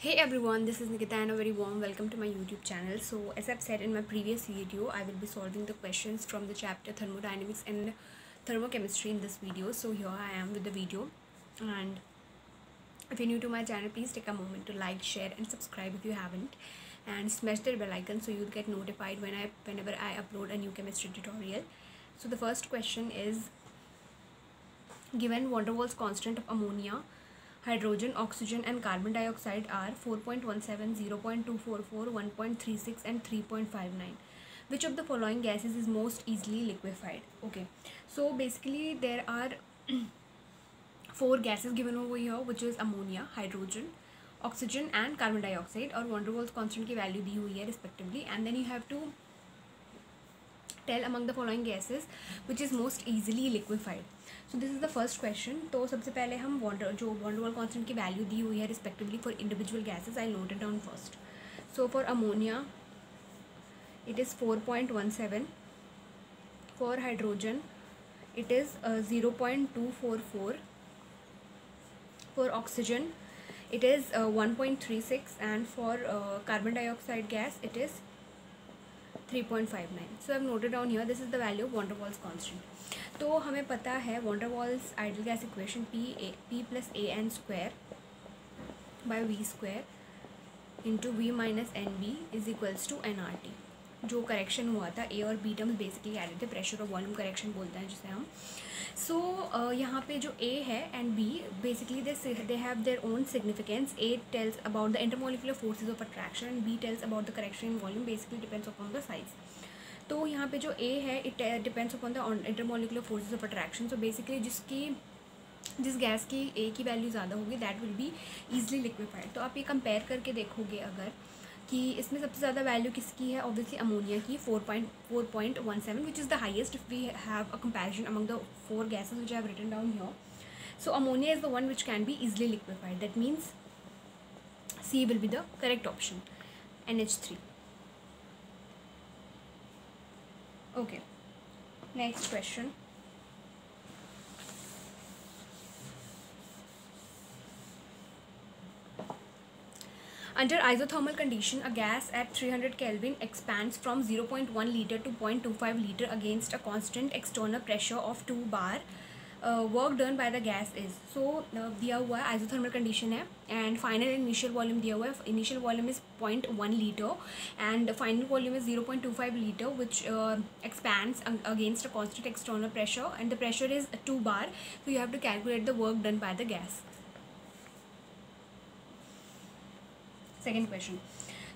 Hey everyone, this is Nikita and a very warm welcome to my YouTube channel. So as I've said in my previous video, I will be solving the questions from the chapter Thermodynamics and Thermochemistry in this video. So here I am with the video, and if you're new to my channel, please take a moment to like, share and subscribe if you haven't, and smash the bell icon so you'll get notified whenever I upload a new chemistry tutorial. So the first question is, given van der Waals constant of ammonia, hydrogen, oxygen and carbon dioxide are 4.17, 0.244, 1.36 and 3.59. Which of the following gases is most easily liquefied? Okay, so basically there are four gases given over here, which is ammonia, hydrogen, oxygen and carbon dioxide, और van der Waals constant की value दी हुई है respectively, and then you have to tell among the following gases which is most easily liquefied. So this is the first question. तो सबसे पहले हम van der Waals constant की value दी हुई है respectively for individual gases, I'll note it down first. So for ammonia it is 4.17, for hydrogen it is 0.244, for oxygen it is 1.36, and for carbon dioxide gas it is 3.59. So I have noted down here, this is the value of van der Waals constant. तो हमें पता है van der Waals ideal gas equation P plus AN square by V square into V minus NB is equals to NRT. जो correction हुआ था A और B terms basically added थे, pressure और वॉल्यूम करेक्शन बोलते हैं जिसे हम. सो यहाँ पे जो A है and B basically they have their own significance. A tells about the intermolecular forces of attraction and B tells about the correction in volume, basically depends upon the size. तो यहाँ पे जो A है it depends upon the intermolecular forces of attraction. So basically जिस gas की A की value ज़्यादा होगी that will be easily liquefied. तो आप ये कंपेयर करके देखोगे अगर कि इसमें सबसे ज़्यादा वैल्यू किसकी है, ऑब्वियसली अमोनिया की 4.17, which is the highest if we have a comparison among the four gases which I have written down here. So ammonia is the one which can be easily liquefied. That means C will be the correct option, NH3. Okay, next question. Under isothermal condition, a gas at 300 Kelvin expands from 0.1 liter to 0.25 liter against a constant external pressure of 2 bar. Work done by the gas is, so दिया हुआ है isothermal condition है and final initial volume दिया हुआ है. Initial volume is 0.1 liter and final volume is 0.25 liter, which expands against a constant external pressure, and the pressure is 2 bar. So you have to calculate the work done by the gas. Second question.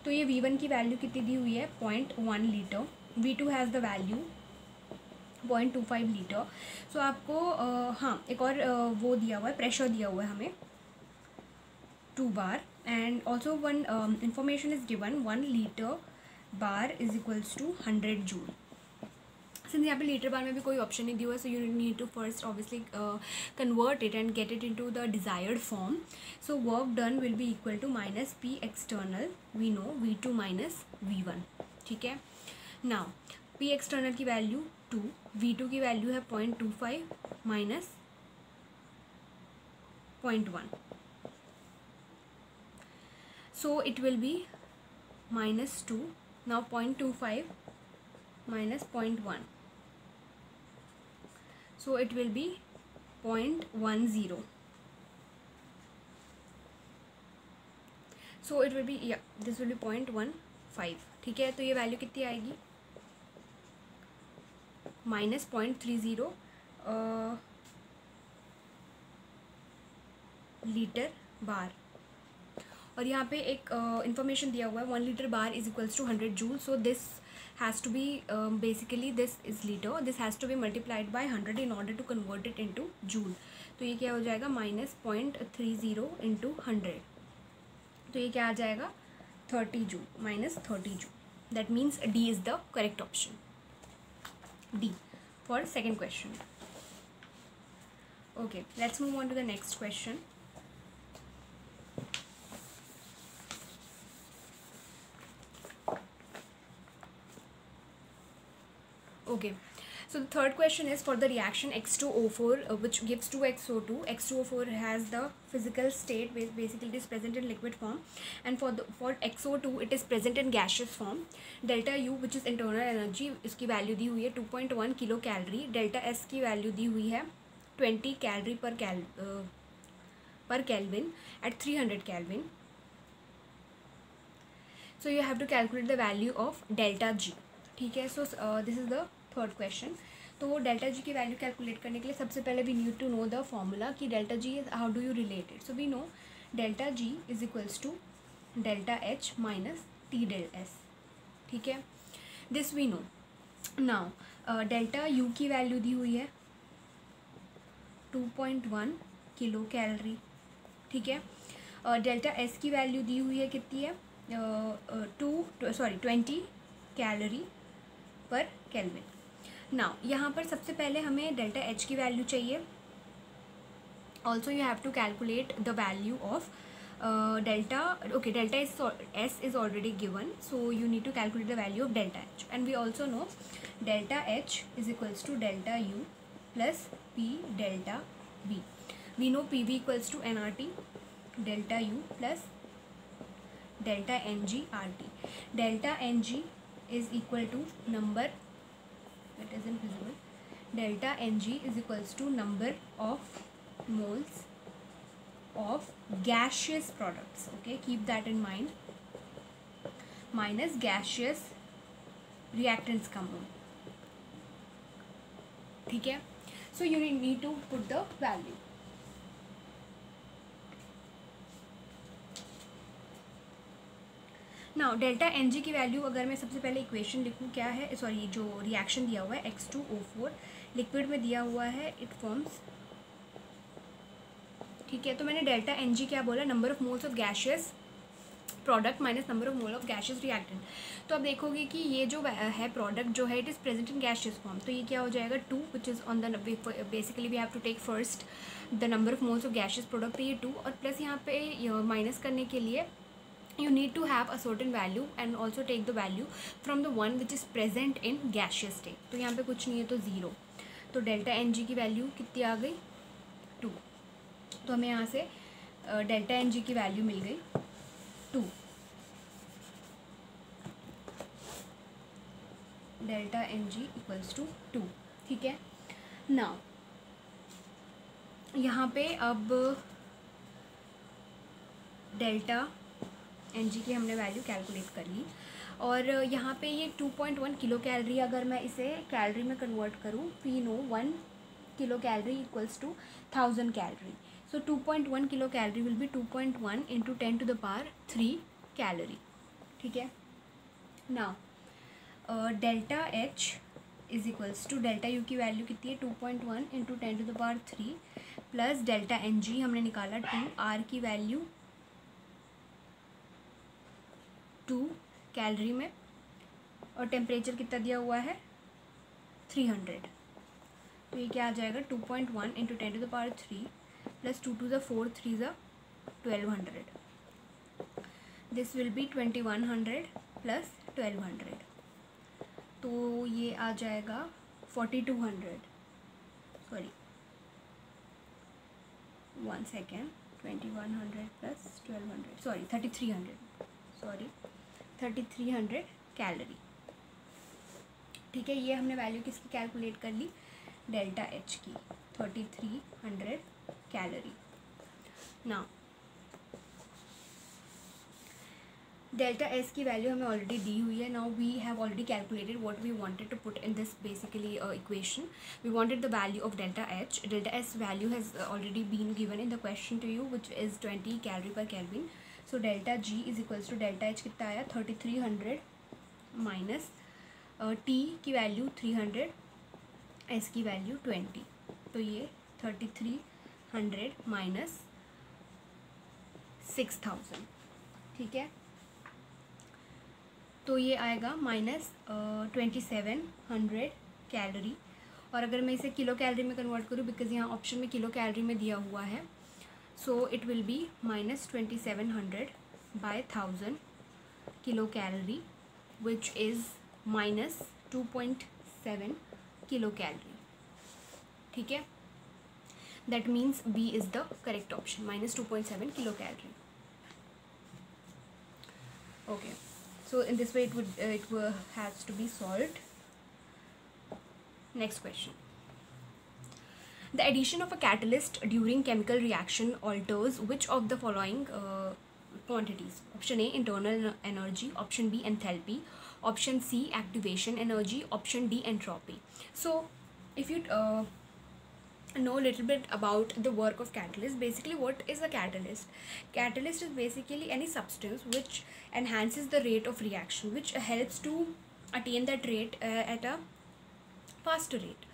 तो ये V1 की value कितनी दी हुई है, 0.1 litre. V2 has the value 0.25 litre. So आपको हाँ एक और वो दिया हुआ है, प्रेशर दिया हुआ है हमें 2 bar, and also one information is given 1 litre bar is equals to 100 joule. Since यहाँ पे लीटर बार में भी कोई ऑप्शन नहीं दिया हुआ है, so you need to first obviously convert it and get it into the desired form. So work done will be equal to minus P external, we know V2 minus V1. ठीक है. Now P external की value 2, V2 की value है 0.25 minus 0.1. So it will be minus 2. Now 0.25 minus 0.1. So it will be 0.10. So it will be, yeah, this will be 0.15. ठीक है. तो ये value कितनी आएगी, माइनस 0.30 लीटर बार. और यहाँ पे एक इंफॉर्मेशन दिया हुआ है 1 litre bar is equals to 100 joule. So this has to be basically this is liter, this has to be multiplied by 100 in order to convert it into joule. तो ये क्या हो जाएगा, माइनस 0.30 इंटू 100. तो ये क्या आ जाएगा, 30 joule, minus 30 joule. That means D is the correct option, D for second question. Okay, let's move on to the next question. Okay, So the third question is for the reaction X2O4 which gives 2XO2. X2O4 has the physical state, basically it is present in liquid form, and for XO2 it is present in gaseous form. Delta U which is internal energy, इसकी value दी हुई है 2.1 kilo calorie. Delta S की value दी हुई है 20 calorie per Kelvin at 300 Kelvin. So you have to calculate the value of delta G. ठीक है. So this is the third question. तो डेल्टा जी की वैल्यू कैलकुलेट करने के लिए सबसे पहले we need to know the formula कि delta G how do you relate it. So we know delta G is equals to delta H minus T del S. ठीक है, this we know. Now delta U की value दी हुई है 2.1 kilo calorie. ठीक है. Delta S की value दी हुई है कितनी है 20 कैलोरी पर केल्विन. नाउ यहाँ पर सबसे पहले हमें डेल्टा एच की वैल्यू चाहिए. Also you have to calculate the value of delta. Okay, delta S is already given, so you need to calculate the value of delta H. And we also know delta H is equals to delta U plus P delta V. We know P V equals to N R T delta U plus delta N G R T. Delta N G is equal to number, it isn't visible, delta Ng is equals to number of moles of gaseous products. Okay, keep that in mind, minus gaseous reactants का mole. ठीक है. So you need to put the value. Now delta N G की value अगर मैं सबसे पहले equation लिखूँ क्या है, सॉरी जो रिएक्शन दिया हुआ है X2O4 लिक्विड में दिया हुआ है, इट फॉर्म्स. ठीक है. तो मैंने डेल्टा एन जी क्या बोला, number of moles of gaseous product minus number of mole of gaseous reactant. तो आप देखोगे कि ये जो है प्रोडक्ट जो है it is present in gaseous form. तो ये क्या हो जाएगा 2 which is on the, basically we have to take first the number of moles of gaseous product. तो ये 2 और प्लस यहाँ पे माइनस करने के लिए you need to have a certain value and also take the value from the one which is present in gaseous state. तो यहाँ पे कुछ नहीं है तो 0. तो डेल्टा एन जी की वैल्यू कितनी आ गई 2. तो हमें यहाँ से डेल्टा एन जी की वैल्यू मिल गई 2. Delta N G equals to 2. ठीक है. नाउ यहाँ पे अब डेल्टा एन जी की हमने वैल्यू कैलकुलेट कर ली और यहाँ पे ये 2.1 किलो कैलोरी अगर मैं इसे कैलोरी में कन्वर्ट करूँ, we know 1 kilo calorie equals to 1000 calorie. So 2.1 kilo calorie will be 2.1 into 10 to the power 3 calorie. ठीक है. Now delta H is equals to delta U की वैल्यू कितनी है 2.1 into 10 to the power 3 plus delta N G हमने निकाला 2, are की value 2 calorie में और टेम्परेचर कितना दिया हुआ है 300. तो ये क्या आ जाएगा 2.1 into 10 to the power 3 plus 2 to the 4 3 ज़ा 1200. This will be 2100 plus 1200. तो ये आ जाएगा 4200, sorry 1 second, 2100 plus 1200, sorry 3300, sorry 3300 calorie. ठीक है. ये हमने वैल्यू किसकी कैलकुलेट कर ली, डेल्टा एच की 3300 कैलोरी. नाउ डेल्टा एस की वैल्यू हमें ऑलरेडी दी हुई है. Now we have already calculated what we wanted to put in this basically equation. We wanted the value of delta H. Delta S value has already been given in the question to you which is 20 calorie per kelvin. So delta G is equals to delta H कितना आया 3300 minus T की value 300, S की value 20. तो ये 3300 minus 6000. ठीक है. तो ये आएगा माइनस 2700 कैलोरी. और अगर मैं इसे किलो कैलोरी में कन्वर्ट करूँ, बिकॉज यहाँ ऑप्शन में किलो कैलोरी में दिया हुआ है, so it will be minus 2700 by 1000 kilo calorie which is minus 2.7 kilo calorie. ठीक है, that means B is the correct option, minus 2.7 kilocalorie. Okay, so in this way it has to be solved. Next question. The addition of a catalyst during chemical reaction alters which of the following quantities? Option A, internal energy. Option B, enthalpy. Option C, activation energy. Option D, entropy. So if you know a little bit about the work of catalyst, basically what is a catalyst? Catalyst is basically any substance which enhances the rate of reaction, which helps to attain that rate at a faster rate.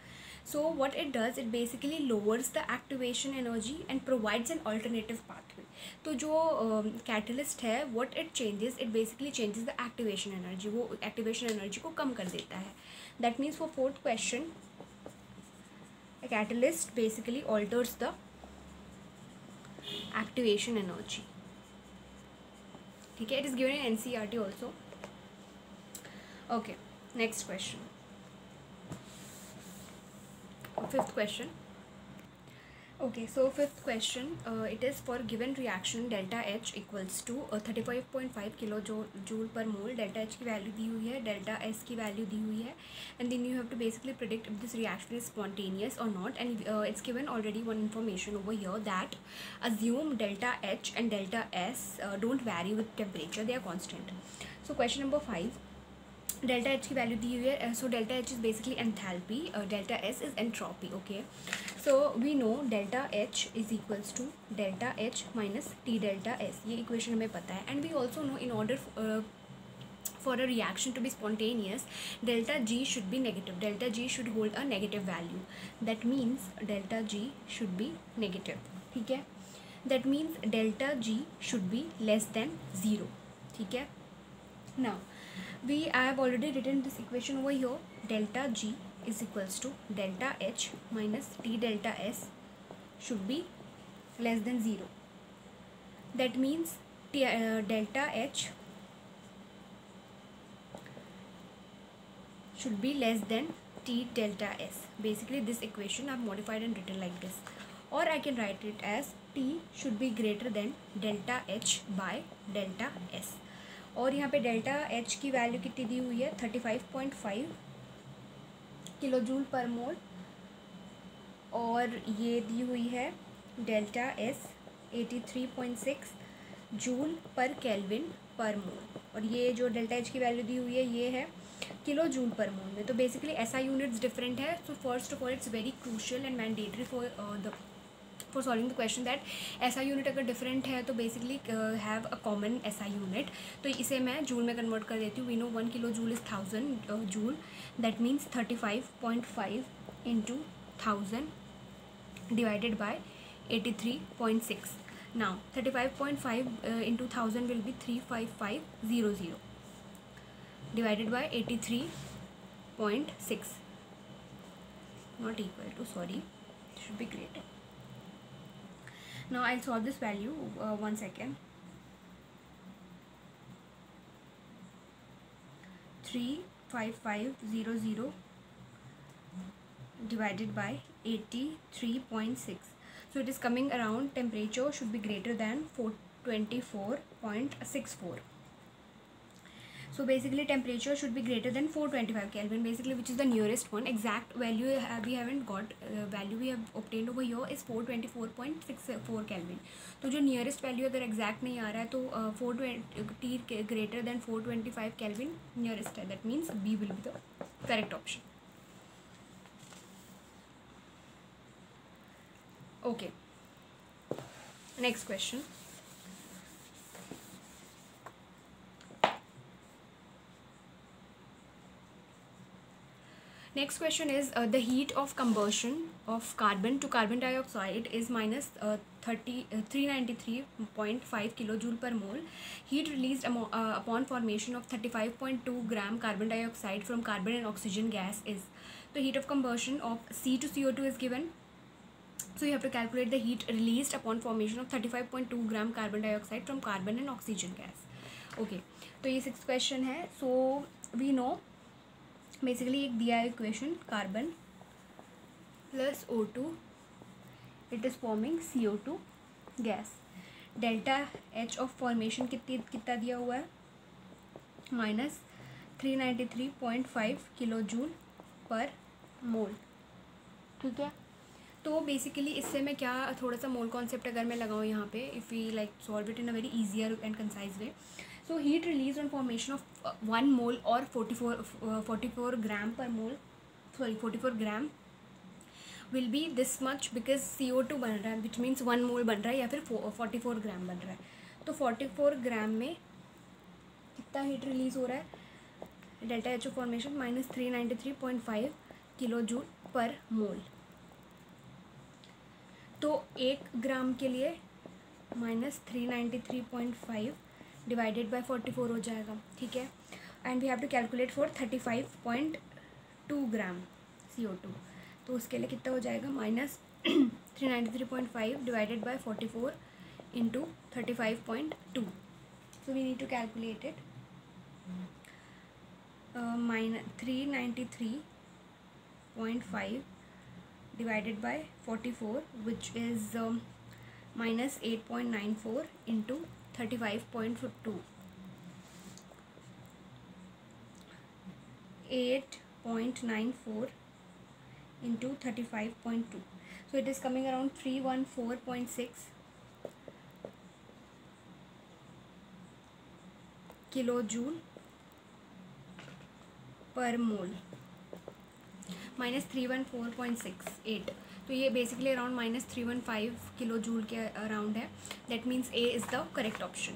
So what it does, it basically lowers the activation energy and provides an alternative pathway. तो जो catalyst है, what it changes, it basically changes the activation energy. वो activation energy को कम कर देता है. That means for fourth question, a catalyst basically alters the activation energy. ठीक है, it is given in NCERT also. Okay, next question. Fifth question. Okay, so fifth question, it is for given reaction delta H equals to 35.5 kilojoule per mole. Delta H की value दी हुई है, delta S की value दी हुई है, and then you have to basically predict if this reaction is spontaneous or not. And it's given already one information over here, that assume delta H and delta S don't vary with temperature, they are constant. So question number 5. Delta H की value दी हुई है. So delta H is basically enthalpy, delta S is entropy. Okay, so we know delta H is equals to delta H minus T delta S. ये equation हमें पता है. And we also know in order for a reaction to be spontaneous, delta G should be negative. Delta G should hold a negative value. That means delta G should be negative. ठीक है, that means delta G should be less than 0. ठीक है, now I have already written this equation over here. Delta G is equals to delta H minus T delta S should be less than 0. That means delta H should be less than T delta S. Basically this equation I have modified and written like this, or I can write it as T should be greater than delta H by delta S. और यहाँ पे delta H की value कितनी दी हुई है, 35.5 kilo joule पर मोल, और ये दी हुई है डेल्टा एस 83.6 जूल पर केल्विन पर मोल, और ये जो डेल्टा एच की वैल्यू दी हुई है ये है किलो जूल पर मोल में. तो बेसिकली ऐसा यूनिट्स डिफरेंट है. So first of all it's very crucial and mandatory for solving the question that SI unit अगर डिफरेंट है तो basically have a common SI unit. तो इसे मैं जूल में कन्वर्ट कर देती हूँ. We know 1 kilo joule is 1000 joule. That means 35.5 into 1000 divided by 83.6. Now 35.5 into 1000 will be 35500 divided by 83.6. Not equal to, sorry, should be greater. Now I'll solve this value. 1 second. 35500 divided by 83.6. So it is coming around, temperature should be greater than 424.64. So basically temperature should be greater than 425 Kelvin, basically, which is the nearest one. Exact value we haven't got. Value we have obtained over here is 424.64 Kelvin. तो जो nearest value अगर exact नहीं आ रहा है तो 420 greater than 425 Kelvin nearest है. That means B will be the correct option. Okay. Next question. Next question is the heat of combustion of carbon to carbon dioxide is minus 393.5 kilojoule per mole. Heat released upon formation of 35.2 gram carbon dioxide from carbon and oxygen gas is. The heat of combustion of C to CO2 is given. So you have to calculate the heat released upon formation of 35.2 gram carbon dioxide from carbon and oxygen gas. Okay, तो ये 6th question है. So we know basically एक दिया है equation carbon plus O2, it is forming CO2 gas. Delta H of formation कितना दिया हुआ है, -393.5 किलो जूल पर मोल. ठीक है. तो बेसिकली इससे मैं क्या थोड़ा सा मोल कॉन्सेप्ट अगर मैं लगाऊँ यहाँ पे, if we like solve it in a very easier and concise way. So heat release on formation of 1 mole और 44 ग्राम पर mole, sorry 44 gram will be this much because CO2 बन रहा है, विच मीन्स 1 मोल बन रहा है या फिर 44 ग्राम बन रहा है. तो 44 ग्राम में कितना हीट रिलीज हो रहा है, delta H of formation -393.5 kilo joule पर मोल. तो 1 ग्राम के लिए -393.5 डिवाइडेड बाय 44 हो जाएगा. ठीक है. And we have to calculate for 35.2 gram CO2. तो उसके लिए कितना हो जाएगा, -393.5 divided by 44 into 35.2. So we need to calculate it. -393.5 divided by 44, which is -8.94 into 35.2. 8.94 into 35.2. So it is coming around 314.6 kilojoule पर मोल. -314.68. तो ये बेसिकली अराउंड -315 किलो जूल के अराउंड है. That means A is the correct option.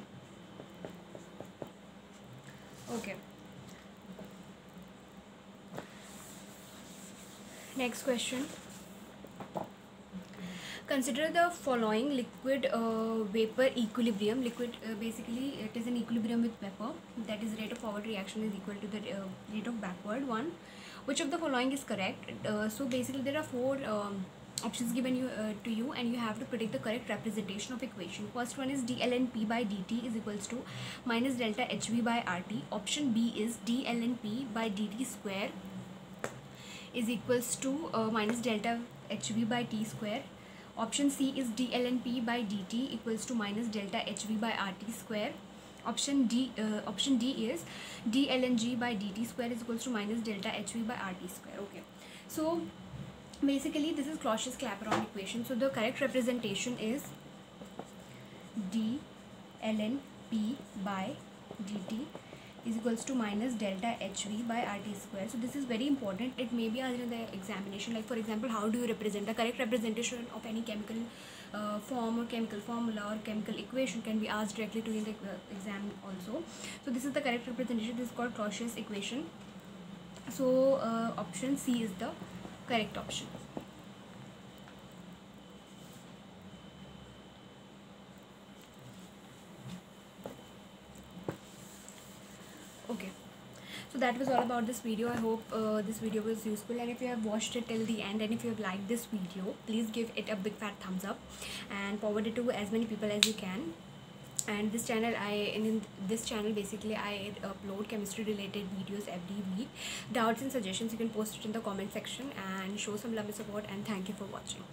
Okay. Next question. Consider the following liquid vapor equilibrium. Liquid basically it is in equilibrium with vapor. That is rate of forward reaction is equal to the rate of backward one. Which of the following is correct? So basically there are 4 options given to you and you have to predict the correct representation of equation. First one is dlnp by dt is equals to minus delta hv by rt. Option B is dlnp by dt square is equals to minus delta hv by t square. Option C is dlnp by dt equals to minus delta hv by rt square. Option D is dlng by dt square is equals to minus delta hv by rt square. Okay. So basically this is Clausius-Clapeyron equation. So the correct representation is dlnp by dt is equals to minus delta hv by rt square. So this is very important. It may be asked in the examination, like for example, how do you represent the correct representation of any chemical form or chemical formula or chemical equation can be asked directly to in the exam also. So this is the correct representation. This is called Clausius equation. So option C is the correct option. Okay, so that was all about this video. I hope this video was useful, and if you have watched it till the end and if you have liked this video, please give it a big fat thumbs up and forward it to as many people as you can. And this channel, in this channel basically I upload chemistry related videos every week. Doubts and suggestions you can post it in the comment section and show some love and support, and thank you for watching.